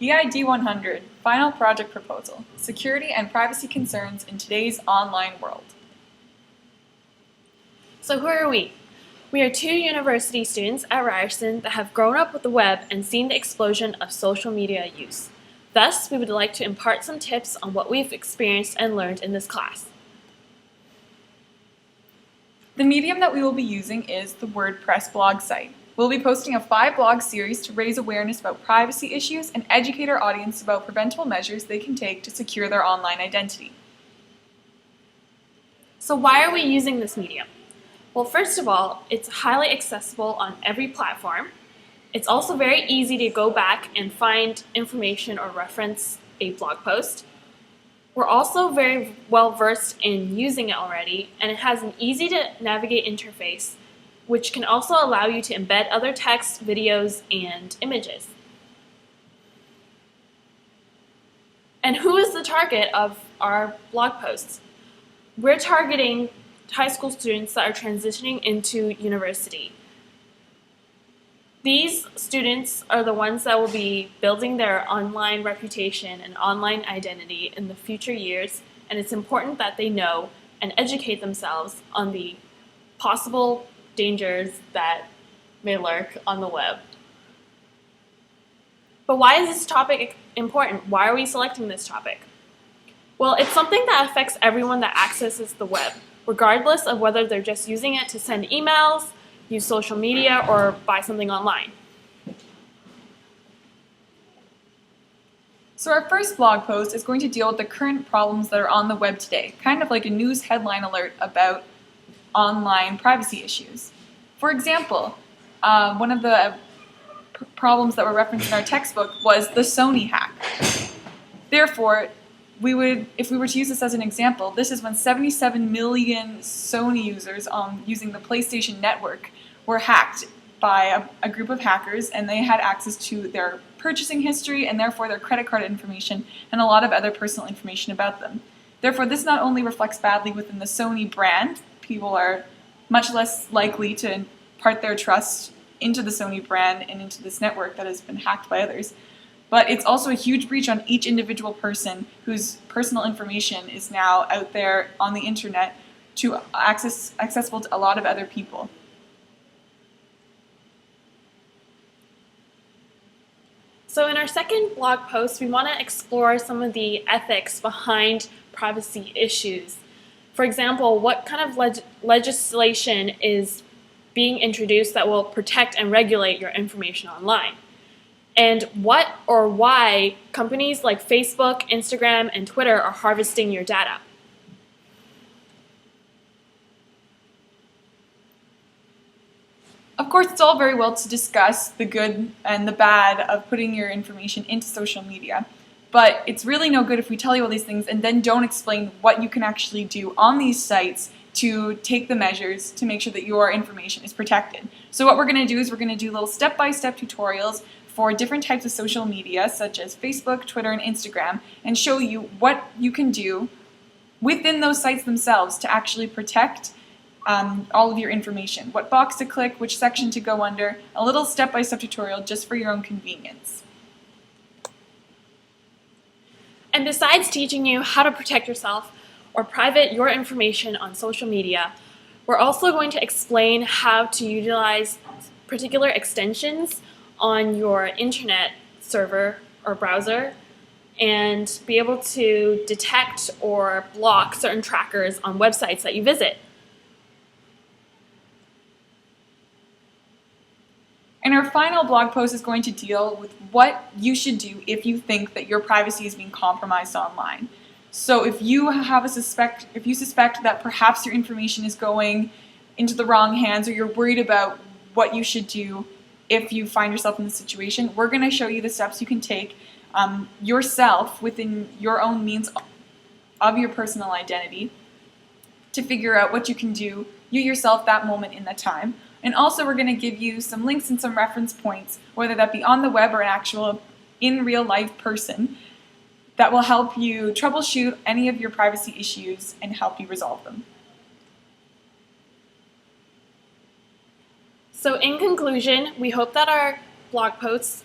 EID 100, Final Project Proposal, Security and Privacy Concerns in Today's Online World. So who are we? We are two university students at Ryerson that have grown up with the web and seen the explosion of social media use. Thus, we would like to impart some tips on what we've experienced and learned in this class. The medium that we will be using is the WordPress blog site. We'll be posting a 5-blog series to raise awareness about privacy issues and educate our audience about preventable measures they can take to secure their online identity. So why are we using this medium? Well, first of all, it's highly accessible on every platform. It's also very easy to go back and find information or reference a blog post. We're also very well versed in using it already, and it has an easy to navigate interface, which can also allow you to embed other text, videos, and images. And who is the target of our blog posts? We're targeting high school students that are transitioning into university. These students are the ones that will be building their online reputation and online identity in the future years, and it's important that they know and educate themselves on the possible dangers that may lurk on the web. But why is this topic important? Why are we selecting this topic? Well, it's something that affects everyone that accesses the web, regardless of whether they're just using it to send emails, use social media, or buy something online. So our first blog post is going to deal with the current problems that are on the web today, kind of like a news headline alert about online privacy issues. For example, one of the problems that were referenced in our textbook was the Sony hack. Therefore, if we were to use this as an example, this is when 77 million Sony users using the PlayStation Network were hacked by a group of hackers, and they had access to their purchasing history and therefore their credit card information and a lot of other personal information about them. Therefore, this not only reflects badly within the Sony brand, people are much less likely to impart their trust into the Sony brand and into this network that has been hacked by others, but it's also a huge breach on each individual person whose personal information is now out there on the internet to accessible to a lot of other people. So in our second blog post, we want to explore some of the ethics behind privacy issues. For example, what kind of legislation is being introduced that will protect and regulate your information online? And what or why companies like Facebook, Instagram, and Twitter are harvesting your data. Of course, it's all very well to discuss the good and the bad of putting your information into social media, but it's really no good if we tell you all these things and then don't explain what you can actually do on these sites to take the measures to make sure that your information is protected. So what we're going to do is we're going to do little step-by-step tutorials for different types of social media, such as Facebook, Twitter, and Instagram, and show you what you can do within those sites themselves to actually protect all of your information. What box to click, which section to go under, a little step-by-step tutorial just for your own convenience. And besides teaching you how to protect yourself or private your information on social media, we're also going to explain how to utilize particular extensions on your internet server or browser and be able to detect or block certain trackers on websites that you visit. And our final blog post is going to deal with what you should do if you think that your privacy is being compromised online. So if you suspect that perhaps your information is going into the wrong hands, or you're worried about what you should do if you find yourself in this situation, we're going to show you the steps you can take yourself within your own means of your personal identity to figure out what you can do you yourself that moment in that time. And also we're going to give you some links and some reference points, whether that be on the web or an actual in real life person, that will help you troubleshoot any of your privacy issues and help you resolve them. So in conclusion, we hope that our blog posts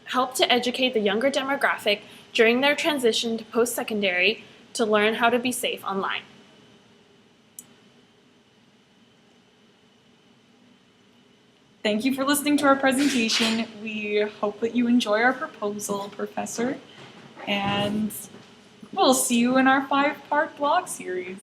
help to educate the younger demographic during their transition to post-secondary to learn how to be safe online. Thank you for listening to our presentation. We hope that you enjoy our proposal, Professor, and we'll see you in our 5-part blog series.